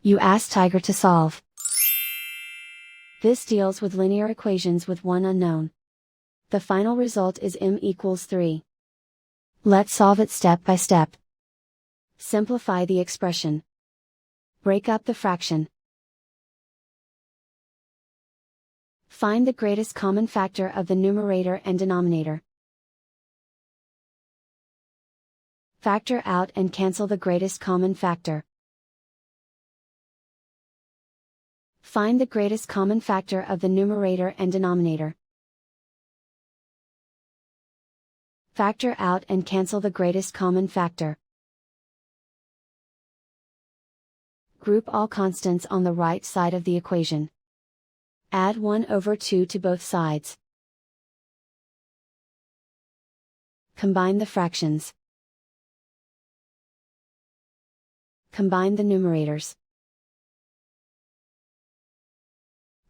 You ask Tiger to solve. This deals with linear equations with one unknown. The final result is m=3. Let's solve it step by step. Simplify the expression. Break up the fraction. Find the greatest common factor of the numerator and denominator. Factor out and cancel the greatest common factor. Find the greatest common factor of the numerator and denominator. Factor out and cancel the greatest common factor. Group all constants on the right side of the equation. Add 1/2 to both sides. Combine the fractions. Combine the numerators.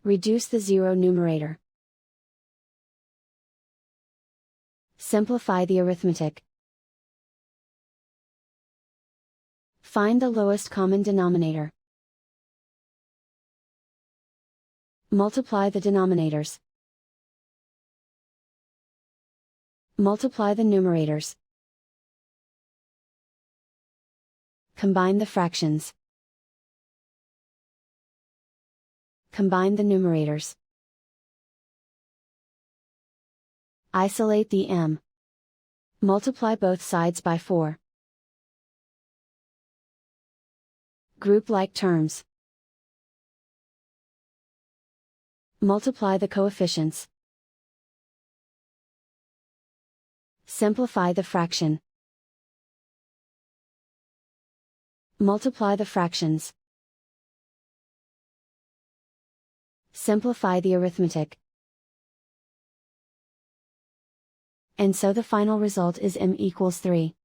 Reduce the zero numerator. Simplify the arithmetic. Find the lowest common denominator. Multiply the denominators. Multiply the numerators. Combine the fractions. Combine the numerators. Isolate the m. Multiply both sides by 4. Group like terms. Multiply the coefficients. Simplify the fraction. Multiply the fractions. Simplify the arithmetic. And so the final result is m=3.